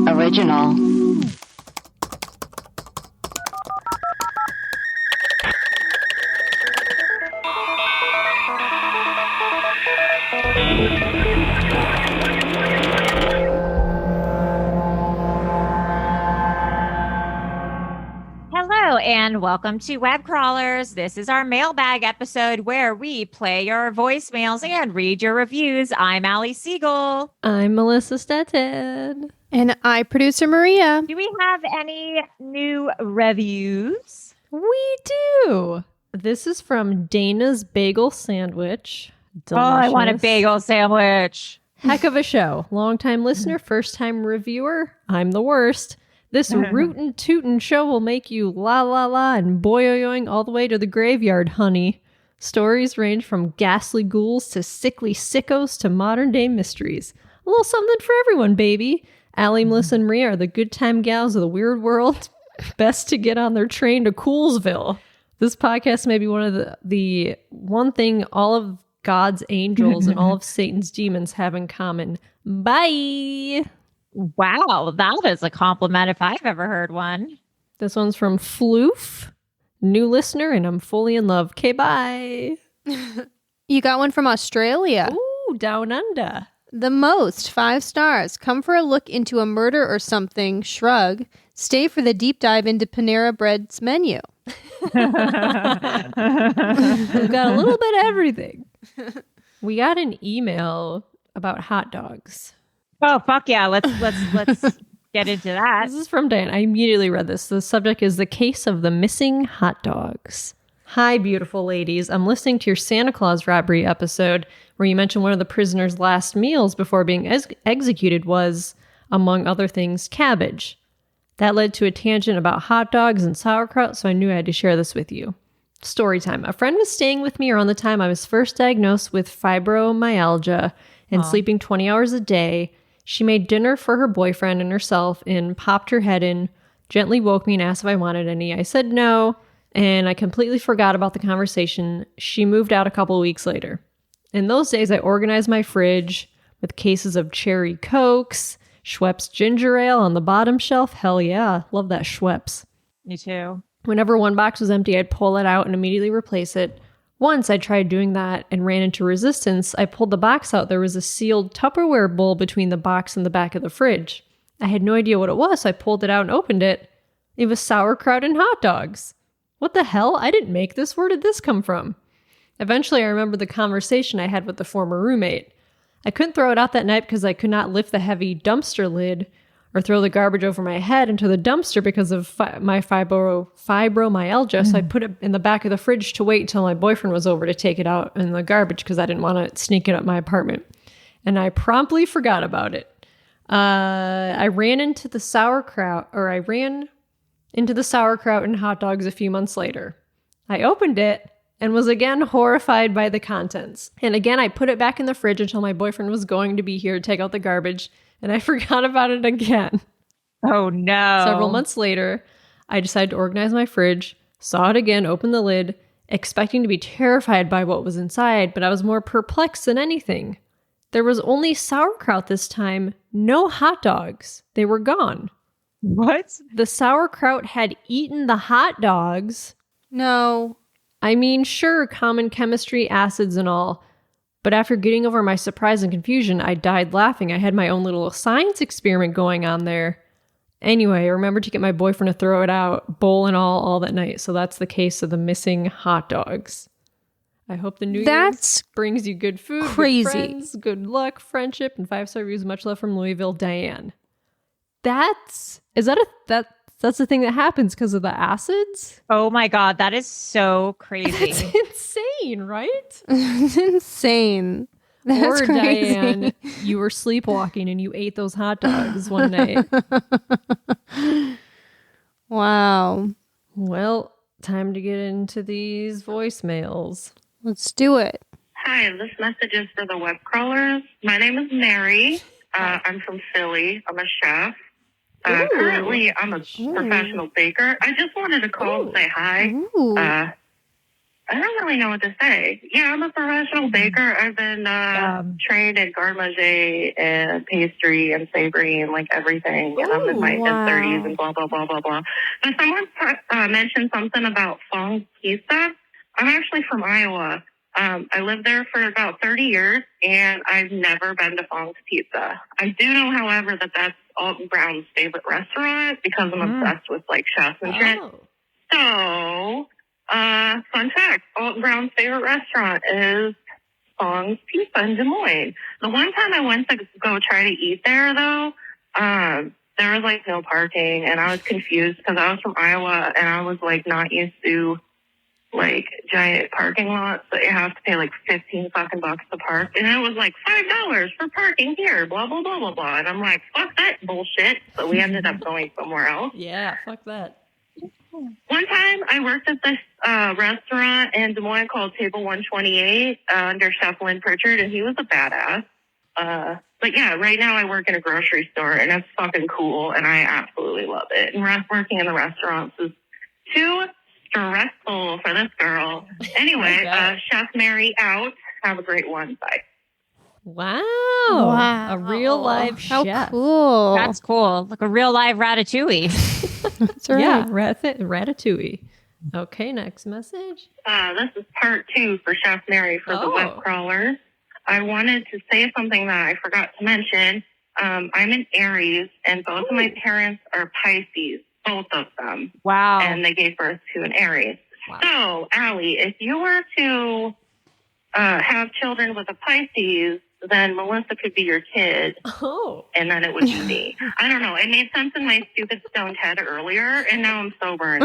original. Hello and welcome to Web Crawlers. This is our mailbag episode where we play your voicemails and read your reviews. I'm Allie Siegel. I'm Melissa Stetton. And I, producer Maria. Do we have any new reviews? We do. This is from Dana's Bagel Sandwich. Delicious. Oh, I want a bagel sandwich. Heck of a show. Longtime listener, first time reviewer. I'm the worst. This rootin' tootin' show will make you la la la and boyoyoing all the way to the graveyard, honey. Stories range from ghastly ghouls to sickly sickos to modern day mysteries. A little something for everyone, baby. Allie, Melissa, and Maria are the good time gals of the weird world. Best to get on their train to Coolsville. This podcast may be one of the one thing all of God's angels and all of Satan's demons have in common. Bye! Wow, that is a compliment if I've ever heard one. This one's from Floof. New listener, and I'm fully in love. Okay, bye. You got one from Australia. Ooh, down under. The most, 5 stars. Come for a look into a murder or something, shrug. Stay for the deep dive into Panera Bread's menu. We've got a little bit of everything. We got an email about hot dogs. Oh, fuck yeah. Let's get into that. This is from Diane. I immediately read this. The subject is the case of the missing hot dogs. Hi, beautiful ladies. I'm listening to your Santa Claus robbery episode where you mentioned one of the prisoner's last meals before being executed was, among other things, cabbage. That led to a tangent about hot dogs and sauerkraut, so I knew I had to share this with you. Story time. A friend was staying with me around the time I was first diagnosed with fibromyalgia and sleeping 20 hours a day. She made dinner for her boyfriend and herself and popped her head in, gently woke me and asked if I wanted any. I said no, and I completely forgot about the conversation. She moved out a couple weeks later. In those days, I organized my fridge with cases of cherry Cokes, Schweppes ginger ale on the bottom shelf. Hell yeah, love that Schweppes. Me too. Whenever one box was empty, I'd pull it out and immediately replace it. Once I tried doing that and ran into resistance. I pulled the box out. There was a sealed Tupperware bowl between the box and the back of the fridge. I had no idea what it was, so I pulled it out and opened it. It was sauerkraut and hot dogs. What the hell? I didn't make this. Where did this come from? Eventually, I remembered the conversation I had with the former roommate. I couldn't throw it out that night because I could not lift the heavy dumpster lid or throw the garbage over my head into the dumpster because of my fibromyalgia. So I put it in the back of the fridge to wait until my boyfriend was over to take it out in the garbage because I didn't want to sneak it up my apartment. And I promptly forgot about it. I ran into the sauerkraut and hot dogs a few months later. I opened it and was again horrified by the contents. And again, I put it back in the fridge until my boyfriend was going to be here to take out the garbage. And I forgot about it again. Oh, no. Several months later, I decided to organize my fridge, saw it again, opened the lid, expecting to be terrified by what was inside, but I was more perplexed than anything. There was only sauerkraut this time, no hot dogs. They were gone. What? The sauerkraut had eaten the hot dogs. No. I mean, sure, common chemistry, acids and all. But after getting over my surprise and confusion, I died laughing. I had my own little science experiment going on there. Anyway, I remembered to get my boyfriend to throw it out, bowl and all that night. So that's the case of the missing hot dogs. I hope the new year brings you good food, crazy. Good friends, good luck, friendship, and 5-star reviews. Much love from Louisville, Diane. That's the thing that happens because of the acids? Oh my God, that is so crazy. That's insane, right? It's insane. That's or crazy. Diane, you were sleepwalking and you ate those hot dogs one night. Wow. Well, time to get into these voicemails. Let's do it. Hi, this message is for the web crawlers. My name is Mary. I'm from Philly. I'm a chef. Currently, I'm a professional baker. I just wanted to call and say hi. I don't really know what to say. Yeah, I'm a professional baker. I've been trained in garde manger and pastry and savory and like everything. And I'm in my mid-30s and blah, blah, blah, blah, blah. But someone mentioned something about fong pizza. I'm actually from Iowa. I lived there for about 30 years, and I've never been to Fong's Pizza. I do know, however, that that's Alton Brown's favorite restaurant because I'm obsessed with like chefs and shit. So, fun fact, Alton Brown's favorite restaurant is Fong's Pizza in Des Moines. The one time I went to go try to eat there, though, there was like no parking, and I was confused because I was from Iowa, and I was like not used to like giant parking lots that you have to pay like 15 fucking bucks to park. And it was like $5 for parking here, blah, blah, blah, blah, blah. And I'm like, fuck that bullshit. So we ended up going somewhere else. Yeah, fuck that. One time I worked at this restaurant in Des Moines called Table 128 under Chef Lynn Pritchard, and he was a badass. But yeah, right now I work in a grocery store, and it's fucking cool, and I absolutely love it. And working in the restaurants is too stressful for this girl. Anyway, Chef Mary out. Have a great one. Bye. Wow. A real live How chef. cool. That's cool. Like a real live ratatouille. That's right. Yeah, ratatouille. Okay, next message. This is part 2 for Chef Mary for the web crawler. I wanted to say something that I forgot to mention. I'm an Aries, and both of my parents are Pisces. Both of them. Wow. And they gave birth to an Aries. Wow. So, Allie, if you were to have children with a Pisces, then Melissa could be your kid. Oh. And then it would be me. I don't know. It made sense in my stupid stoned head earlier, and now I'm sober and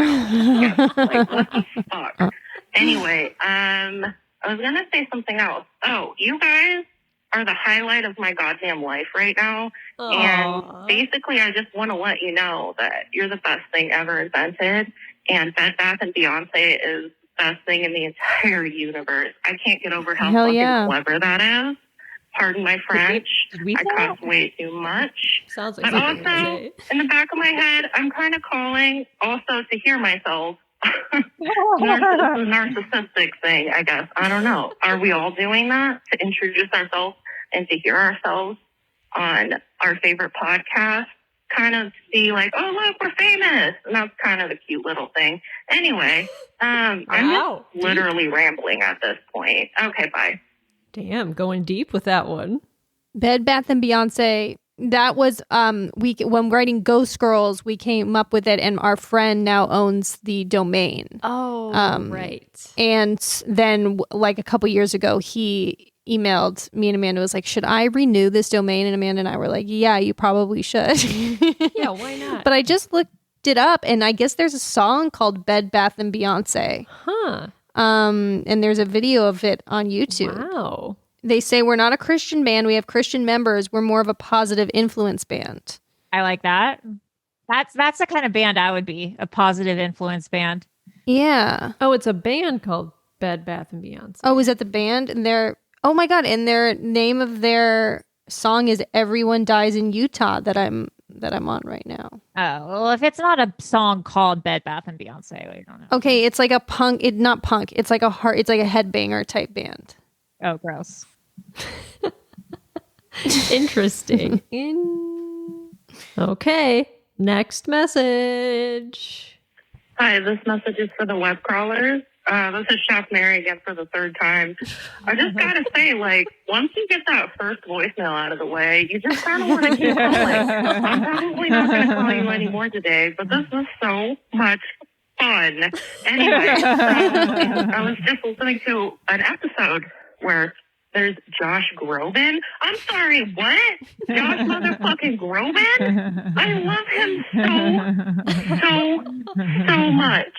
like, what the fuck? Anyway, I was going to say something else. Oh, you guys are the highlight of my goddamn life right now. Aww. And basically, I just want to let you know that you're the best thing ever invented. And Bed Bath & Beyonce is the best thing in the entire universe. I can't get over how fucking clever that is. Pardon my French. I cuss way too much. Sounds like but something also, to say. in the back of my head, I'm kind of calling also to hear myself. Narcissistic thing, I guess. I don't know. Are we all doing that to introduce ourselves and to hear ourselves on our favorite podcast? Kind of see like, oh, look, we're famous. And that's kind of a cute little thing. Anyway, I'm just literally rambling at this point. Okay, bye. Damn, going deep with that one. Bed Bath & Beyonce, that was when writing Ghost Girls, we came up with it, and our friend now owns the domain. Oh, right. And then like a couple years ago, he emailed me and Amanda, was like, should I renew this domain? And Amanda and I were like, yeah, you probably should. Yeah, why not? But I just looked it up, and I guess there's a song called Bed Bath & Beyonce. Huh. And there's a video of it on YouTube. Wow. They say we're not a Christian band. We have Christian members. We're more of a positive influence band. I like that. That's the kind of band I would be, a positive influence band. Yeah. Oh, it's a band called Bed Bath & Beyonce. Oh, is that the band? And oh my God. And their name of their song is Everyone Dies in Utah that I'm on right now. Oh, well, if it's not a song called Bed Bath & Beyonce, I don't know. Okay, it's like a punk, not punk. It's like a headbanger type band. Oh, gross. Interesting. Okay, next message. Hi, this message is for the web crawlers. This is Chef Mary again for the 3rd time. I just gotta say, like, once you get that first voicemail out of the way, you just kind of want to keep calling. I'm probably not going to call you anymore today, but this was so much fun. Anyway, I was just listening to an episode where there's Josh Groban. I'm sorry, what? Josh motherfucking Groban? I love him so much.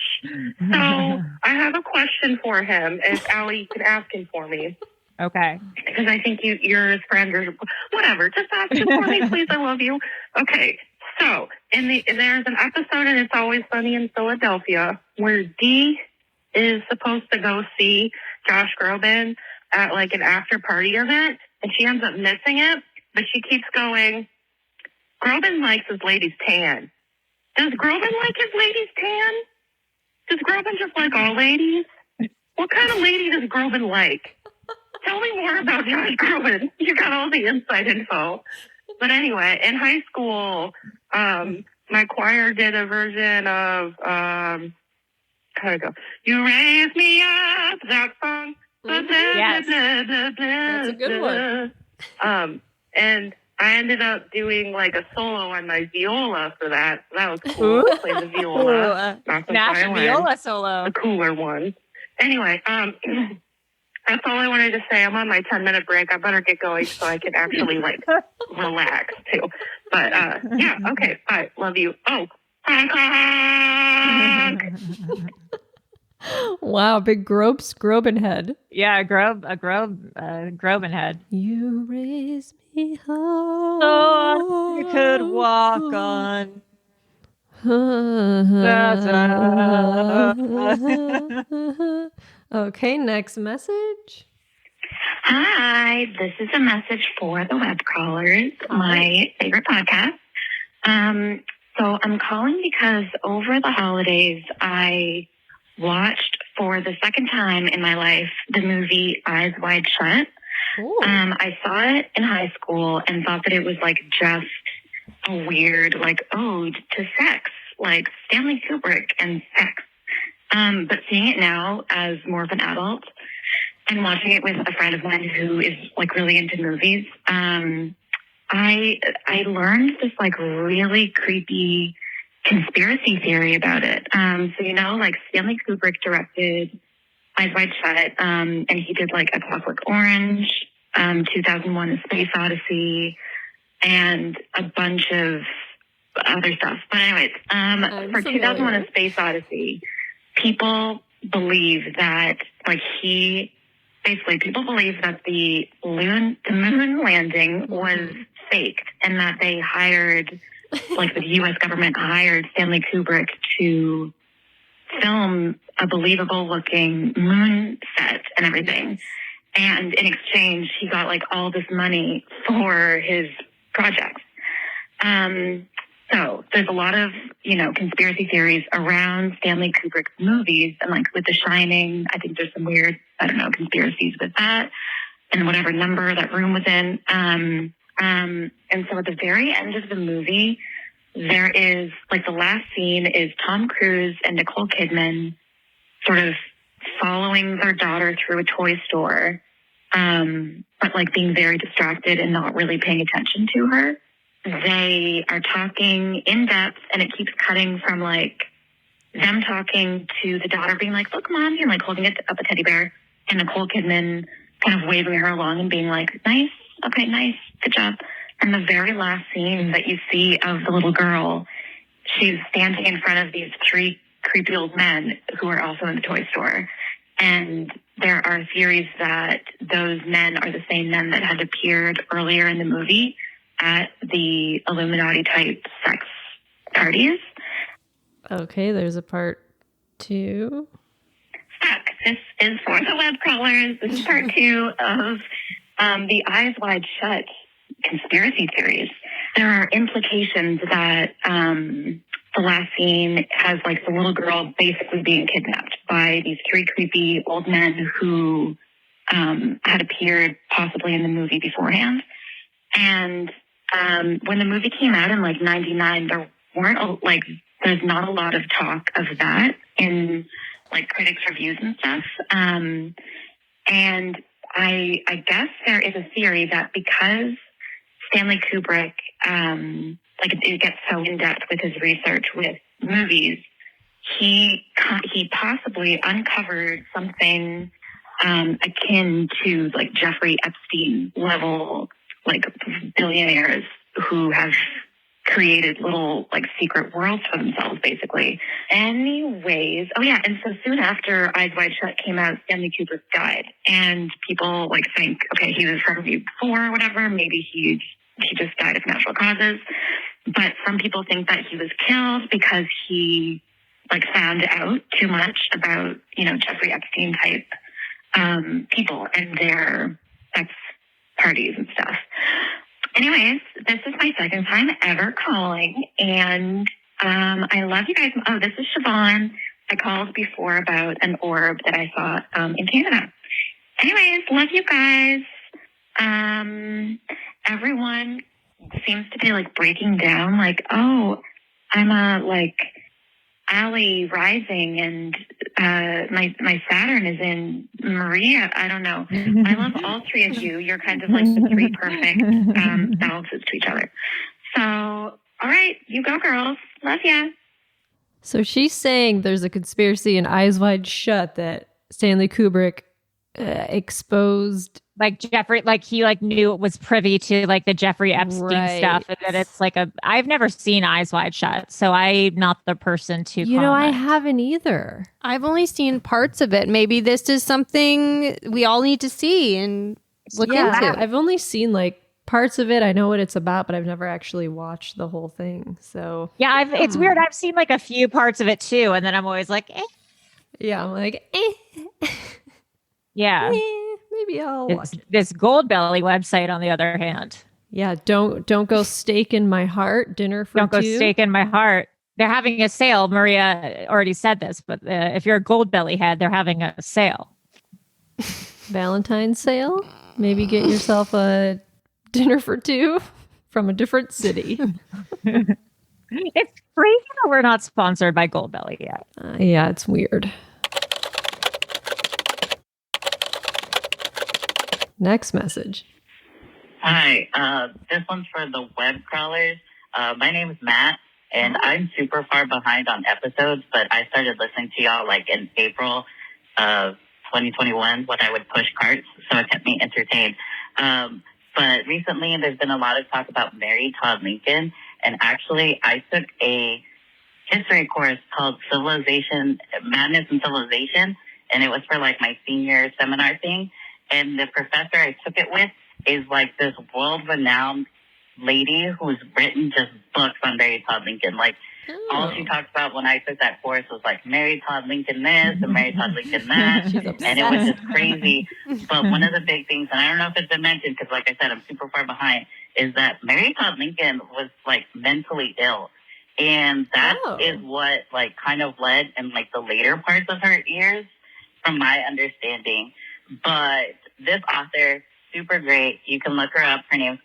So I have a question for him. If Allie, you can ask him for me. Okay. Because I think you're his friend or whatever. Just ask him for me, please. I love you. Okay. So there's an episode in It's Always Sunny in Philadelphia where Dee is supposed to go see Josh Groban at like an after party event, and she ends up missing it, but she keeps going, Groban likes his ladies tan. Does Groban like his ladies tan? Does Groban just like all ladies? what kind of lady does Groban like? Tell me more about Josh Groban. You got all the inside info. But anyway, in high school, my choir did a version of, how'd it go? You raise me up, that song. Yes. That's a good one. And I ended up doing like a solo on my viola for that. So that was cool. I played the viola. Not the Nash violin, viola solo. the cooler one. Anyway, that's all I wanted to say. I'm on my 10-minute break. I better get going so I can actually like relax too. But yeah, okay. Bye. Love you. Oh, honk, honk. Wow, big Groban head. Yeah, Groban head. You raise me high. Oh, I could walk on. Okay, next message. Hi, this is a message for the web crawlers, my favorite podcast. So I'm calling because over the holidays, I watched for the second time in my life the movie Eyes Wide Shut. I saw it in high school and thought that it was like just a weird like ode to sex, like Stanley Kubrick and sex. But seeing it now as more of an adult and watching it with a friend of mine who is like really into movies, I learned this like really creepy conspiracy theory about it. So, you know, like Stanley Kubrick directed Eyes Wide Shut, and he did like A Clockwork Orange, 2001: A Space Odyssey, and a bunch of other stuff. But anyways, for 2001: A Space Odyssey, people believe that like people believe that the moon landing was faked and that they hired, like the U.S. government hired Stanley Kubrick to film a believable looking moon set and everything. And in exchange, he got like all this money for his projects. So there's a lot of, you know, conspiracy theories around Stanley Kubrick's movies. And like with The Shining, I think there's some weird, I don't know, conspiracies with that and whatever number that room was in. And so at the very end of the movie, there is like the last scene is Tom Cruise and Nicole Kidman sort of following their daughter through a toy store, but like being very distracted and not really paying attention to her. They are talking in depth and it keeps cutting from like them talking to the daughter being like, look, Mom, you're like holding it up a teddy bear, and Nicole Kidman kind of waving her along and being like, nice, okay, nice, good job. And the very last scene that you see of the little girl, she's standing in front of these three creepy old men who are also in the toy store. And there are theories that those men are the same men that had appeared earlier in the movie at the Illuminati type sex parties. Okay, there's a part 2. This is for the web crawlers. This is part 2 of the Eyes Wide Shut conspiracy theories. There are implications that the last scene has like the little girl basically being kidnapped by these 3 creepy old men who had appeared possibly in the movie beforehand. And when the movie came out in like 99, there weren't there's not a lot of talk of that in like critics' reviews and stuff. And I guess there is a theory that because Stanley Kubrick, it gets so in depth with his research with movies, he possibly uncovered something akin to like Jeffrey Epstein level, like billionaires who have created little like secret worlds for themselves, basically. Anyways, oh yeah, and so soon after Eyes Wide Shut came out, Stanley Kubrick died, and people like think, okay, he was from a movie before or whatever. Maybe he just died of natural causes. But some people think that he was killed because he like found out too much about, you know, Jeffrey Epstein type people and their sex parties and stuff. Anyways, this is my second time ever calling, and I love you guys. Oh, this is Siobhan I called before about an orb that I saw in Canada. Anyways, love you guys. Everyone seems to be like breaking down, like, oh, I'm a like Allie rising, and my Saturn is in Maria. I don't know. I love all three of you. You're kind of like the three perfect selves to each other. So, all right, you go, girls. Love ya. So she's saying there's a conspiracy in Eyes Wide Shut that Stanley Kubrick exposed, like Jeffrey, like he like knew it was privy to like the Jeffrey Epstein stuff, and that it's like I've never seen Eyes Wide Shut, so I'm not the person to comment. I haven't either. I've only seen parts of it. Maybe this is something we all need to see and look into. I've only seen like parts of it. I know what it's about, but I've never actually watched the whole thing. So yeah, it's weird. I've seen like a few parts of it too, and then I'm always like, eh. Yeah, I'm like, yeah. Maybe I'll watch it. This Goldbelly website, on the other hand. Yeah, don't go steak in my heart. Dinner for Don't two. go steak in my heart. They're having a sale. Maria already said this, but if you're a Goldbelly head, they're having a sale. Valentine's sale. Maybe get yourself a dinner for two from a different city. It's crazy that we're not sponsored by Goldbelly yet. Yeah, it's weird. Next message. Hi, this one's for the web crawlers. My name is Matt, and I'm super far behind on episodes, but I started listening to y'all like in April of 2021 when I would push carts, so it kept me entertained. But recently there's been a lot of talk about Mary Todd Lincoln, and actually I took a history course called Madness and Civilization, and it was for like my senior seminar thing. And the professor I took it with is like this world-renowned lady who's written just books on Mary Todd Lincoln. Like, all she talks about when I took that course was like Mary Todd Lincoln this and Mary Todd Lincoln that. And it was just crazy. But one of the big things, and I don't know if it's been mentioned because, like I said, I'm super far behind, is that Mary Todd Lincoln was like mentally ill. And that is what like kind of led in like the later parts of her years, from my understanding. But this author, super great. You can look her up. Her name's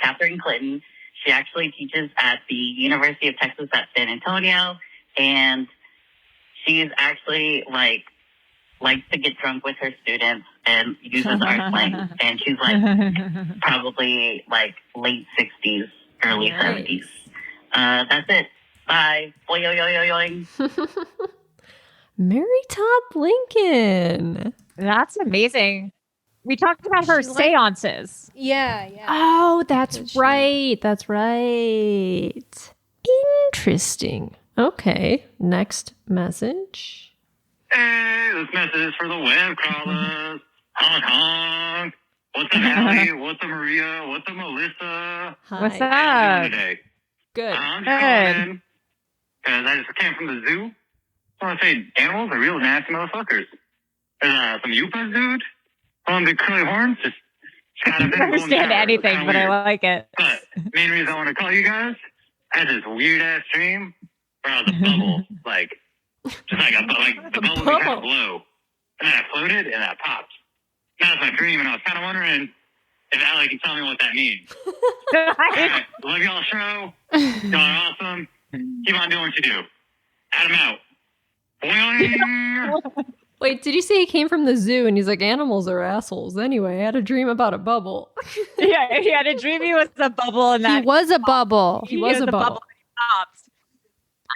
Catherine Clinton. She actually teaches at the University of Texas at San Antonio. And she's actually likes to get drunk with her students and uses our slang. And she's like probably like late 60s, early 70s. That's it. Bye. Boy, yo, yo, yo, yo. Mary Todd Lincoln. That's amazing. We talked about her seances. Yeah. Oh, that's right. That's right. Interesting. Okay. Next message. Hey, this message is for the web crawlers. Honk, honk. What's up, Allie? What's up, Maria? What's up, Melissa? Hi. What's How you up? doing today? Good. I'm just calling in because I just came from the zoo. I want to say animals are real nasty motherfuckers. There's some Yupas, dude. On the curly horns. Just kind of I don't understand anything, but I like it. But main reason I want to call you guys, I had this weird ass dream where I was a bubble, like the bubble would kind of blow, and then I floated and I popped. That was my dream, and I was kind of wondering if Allie can tell me what that means. All right, love y'all show. Y'all are awesome. Keep on doing what you do. Adam out. Boing. Wait, did you say he came from the zoo and he's like, animals are assholes? Anyway, I had a dream about a bubble. Yeah, he had a dream he was a bubble, and that He was a bubble. He was a bubble. Popped.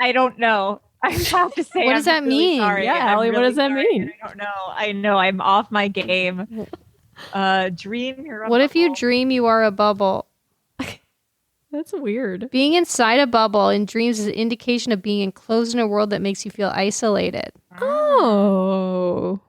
I don't know. I have to say, What does that really mean? sorry. Yeah, Allie, what does that mean? I don't know. I know I'm off my game. Dream. You're a What if you bubble. dream you are a bubble? That's weird. Being inside a bubble in dreams is an indication of being enclosed in a world that makes you feel isolated. Oh.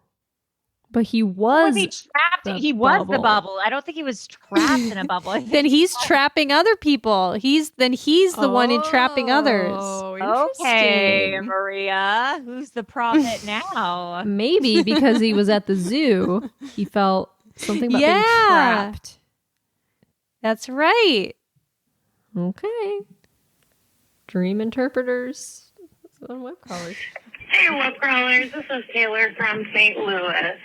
But he was he trapped? the He was the bubble. bubble. I don't think he was trapped in a bubble. I think Then he's trapping other people. He's the one entrapping others. Oh, okay, interesting. Maria. Who's the prophet now? Maybe because he was at the zoo, he felt something about being Yeah. trapped. That's right. Okay. Dream interpreters on web crawlers. Hey, Webcrawlers. This is Taylor from St. Louis.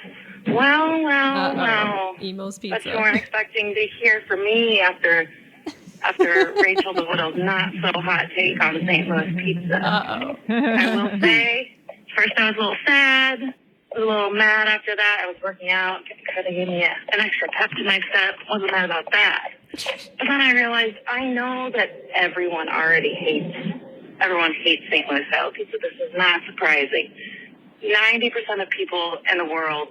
Well. Emo's Pizza. But you weren't expecting to hear from me after Rachel the Widow's not so hot take on St. Louis pizza. I will say, first I was a little sad, a little mad after that. I was working out, kind of gave me an extra pep to my step. Wasn't mad about that. But then I realized I know that everyone hates St. Louis style pizza. This is not surprising. 90% of people in the world,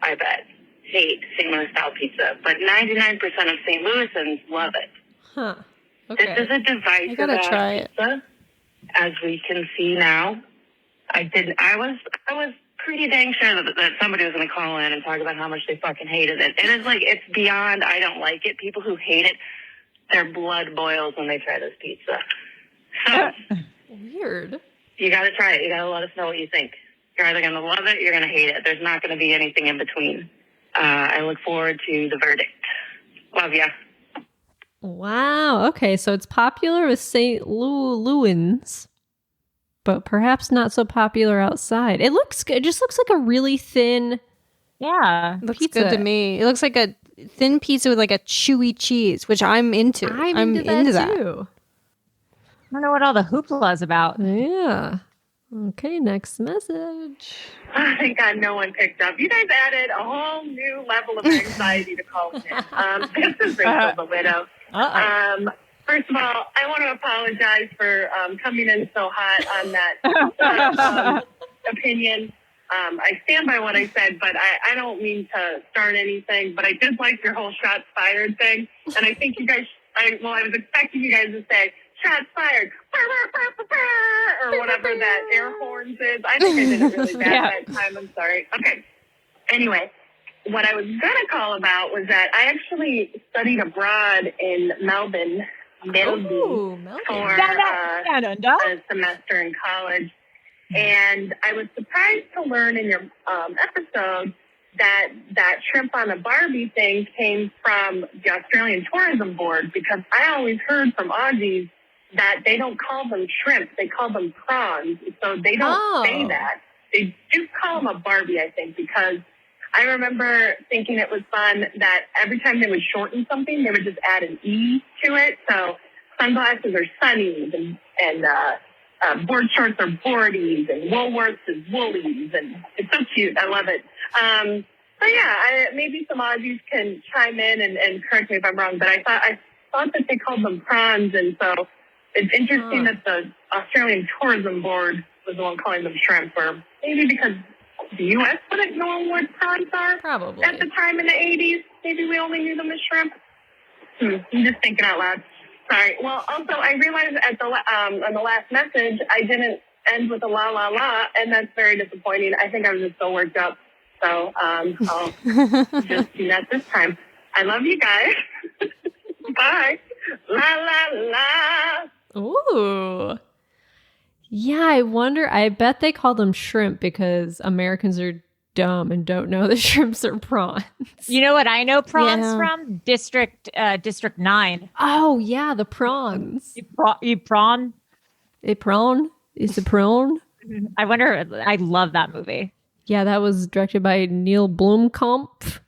I bet, hate St. Louis style pizza, but 99% of St. Louisans love it. Huh. Okay. This is a divisive pizza, as we can see now. I was pretty dang sure that somebody was going to call in and talk about how much they fucking hated it. And it's beyond I don't like it. People who hate it, their blood boils when they try this pizza. So weird. You got to try it. You got to let us know what you think. You're either going to love it, or you're going to hate it. There's not going to be anything in between. I look forward to the verdict. Love ya. Wow. Okay, so it's popular with St. Louis, but perhaps not so popular outside. It looks good. It just looks like a really thin. Yeah, looks pizza. Good to me. It looks like a thin pizza with like a chewy cheese, which I'm into. I'm into that too. I don't know what all the hoopla is about. Yeah. Okay, next message. Thank God no one picked up. You guys added a whole new level of anxiety to call in. This is Rachel the Widow. First of all, I want to apologize for coming in so hot on that opinion. I stand by what I said, but I don't mean to start anything, but I did like your whole shots fired thing. And I think you guys, I was expecting you guys to say, shots fired, or whatever that air horns is. I think I did it really bad that time. I'm sorry. Okay. Anyway, what I was going to call about was that I actually studied abroad in Melbourne for a semester in college. And I was surprised to learn in your episode that shrimp on a Barbie thing came from the Australian Tourism Board, because I always heard from Aussies that they don't call them shrimp, they call them prawns. So they don't say that. They do call them a Barbie, I think, because I remember thinking it was fun that every time they would shorten something, they would just add an E to it. So sunglasses are sunnies, and board shorts are boardies, and Woolworths is woolies, and it's so cute. I love it. So yeah, maybe some Aussies can chime in and correct me if I'm wrong, but I thought that they called them prawns, and so it's interesting that the Australian Tourism Board was the one calling them shrimp, or maybe because the U.S. wouldn't know what prawns are. Probably. At the time in the 80s, maybe we only knew them as shrimp. I'm just thinking out loud. Sorry. Well, also, I realized on the last message, I didn't end with a la la la, and that's very disappointing. I think I was just so worked up. So I'll just do that this time. I love you guys. Bye. La la la. Ooh. Yeah, I wonder. I bet they call them shrimp because Americans are dumb and don't know that shrimps are prawns. You know what I know prawns from? District 9. Oh, yeah, the prawns. You prawn? A prawn? Is a prawn? I wonder. I love that movie. Yeah, that was directed by Neil Blomkamp.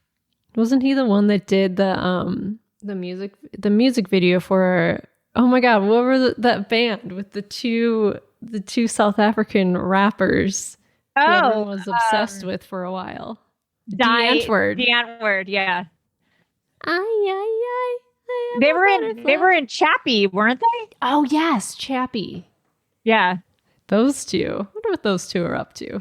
Wasn't he the one that did the music video for? Oh my God, what were that band with the two South African rappers? Everyone was obsessed with for a while. The Antwoord, yeah. Aye. They were in Chappie, weren't they? Oh yes, Chappie. Yeah, those two. I wonder what those two are up to.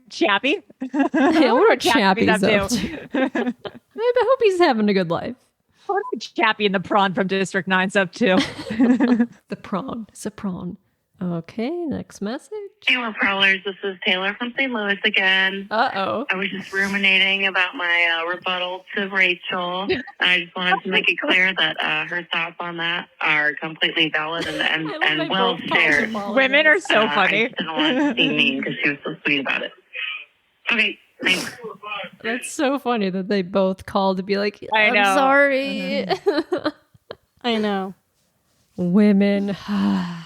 Chappie. Yeah, I wonder what Chappie's up to. I hope he's having a good life. What are Chappie and the prawn from District 9's up to? The prawn. It's a prawn. Okay, next message. Hey, Prowlers. This is Taylor from St. Louis again. Uh-oh. I was just ruminating about my rebuttal to Rachel. I just wanted to make it clear that her thoughts on that are completely valid and well shared. Women are so funny. I just didn't want to be mean because she was so sweet about it. Okay, thanks. That's so funny that they both called to be like, I'm know. sorry. I know. Women. Hello.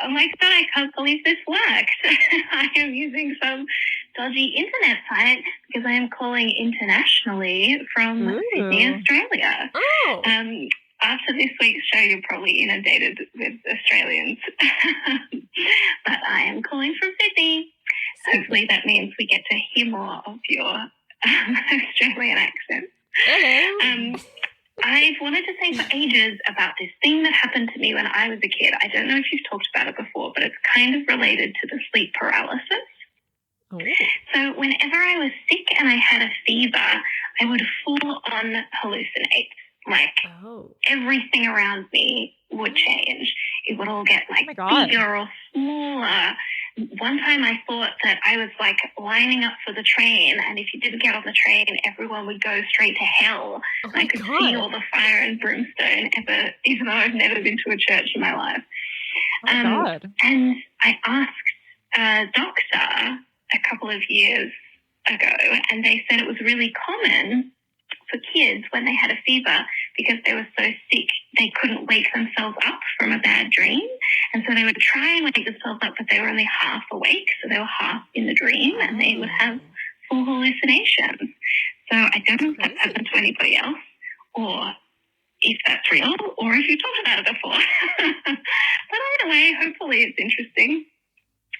oh my God, I can't believe this worked. I am using some dodgy internet site because I am calling internationally from Sydney, Australia. Oh. After this week's show, you're probably inundated with Australians. But I am calling from Sydney. Hopefully that means we get to hear more of your Australian accent. Hello. I've wanted to say for ages about this thing that happened to me when I was a kid. I don't know if you've talked about it before, but it's kind of related to the sleep paralysis. Oh. So whenever I was sick and I had a fever, I would full on hallucinate. Like everything around me would change. It would all get like bigger or smaller. One time I thought that I was like lining up for the train, and if you didn't get on the train, everyone would go straight to hell. I could see all the fire and brimstone, even though I've never been to a church in my life. And I asked a doctor a couple of years ago, and they said it was really common for kids when they had a fever because they were so sick they couldn't wake themselves up from a bad dream. And so they would try and wake themselves up, but they were only half awake. So they were half in the dream and they would have full hallucinations. So I don't know if that's happened to anybody else or if that's real or if you've talked about it before. But either way, hopefully it's interesting.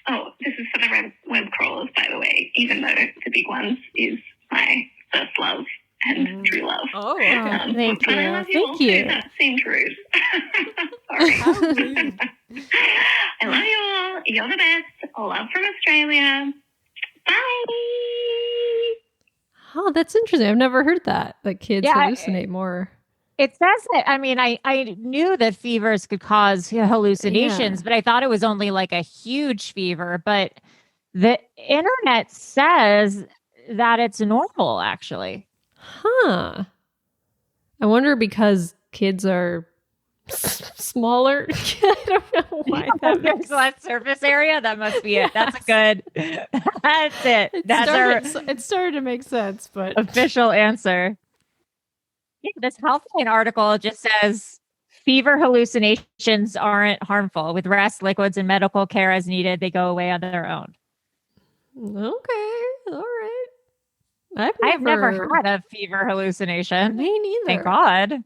Oh, this is for the web crawlers, by the way, even though the big ones is my first love and true love. Oh, okay. Thank you. I love you all too. That seemed rude. Sorry. I love you all. You're the best. Love from Australia. Bye. Oh, that's interesting. I've never heard that. Like kids hallucinate more. It says that. I mean, I knew that fevers could cause hallucinations, but I thought it was only like a huge fever. But the internet says that it's normal, actually. Huh. I wonder because kids are smaller. I don't know why that makes less surface area. That must be it. That's a good. That's it. It started to make sense, but official answer. Yeah, this Healthline article just says fever hallucinations aren't harmful. With rest, liquids, and medical care as needed, they go away on their own. Okay, all right. I've never had a fever hallucination. Me neither. Thank God.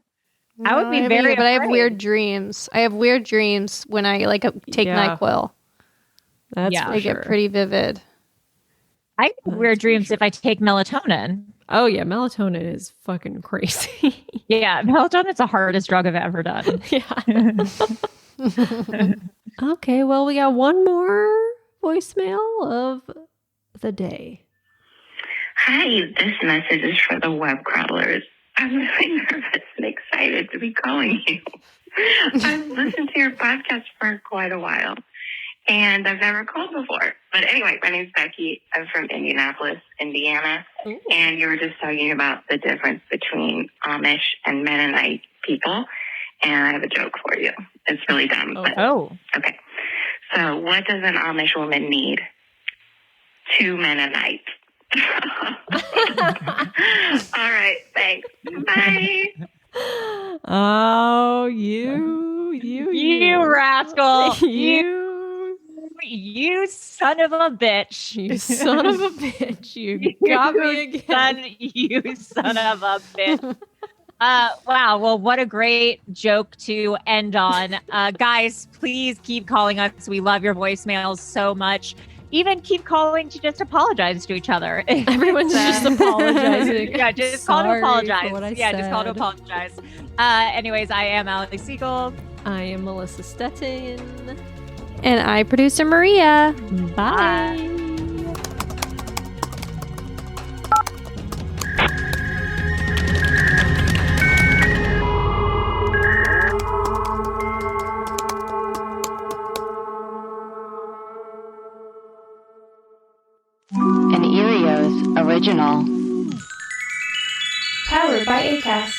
I would be very. But I have weird dreams. I have weird dreams when I take NyQuil. They get pretty vivid. I get weird dreams if I take melatonin. Oh yeah, melatonin is fucking crazy. Yeah, melatonin's the hardest drug I've ever done. Yeah. Okay, well, we got one more voicemail of the day. Hi, this message is for the web crawlers. I'm really nervous and excited to be calling you. I've listened to your podcast for quite a while, and I've never called before. But anyway, my name's Becky. I'm from Indianapolis, Indiana. Ooh. And you were just talking about the difference between Amish and Mennonite people, and I have a joke for you. It's really dumb. Okay. So what does an Amish woman need? 2 Mennonites. All right, thanks. Bye. Oh, you rascal. You son of a bitch. You son of a bitch. You got me again. You son of a bitch. Wow. Well, what a great joke to end on. Guys, please keep calling us. We love your voicemails so much. Even keep calling to just apologize to each other. Everyone's just apologizing. Yeah, just call to apologize. Just call to apologize. Anyways, I am Allie Siegel. I am Melissa Stettin. And I, producer Maria. Bye. An Erios original. Powered by Acast.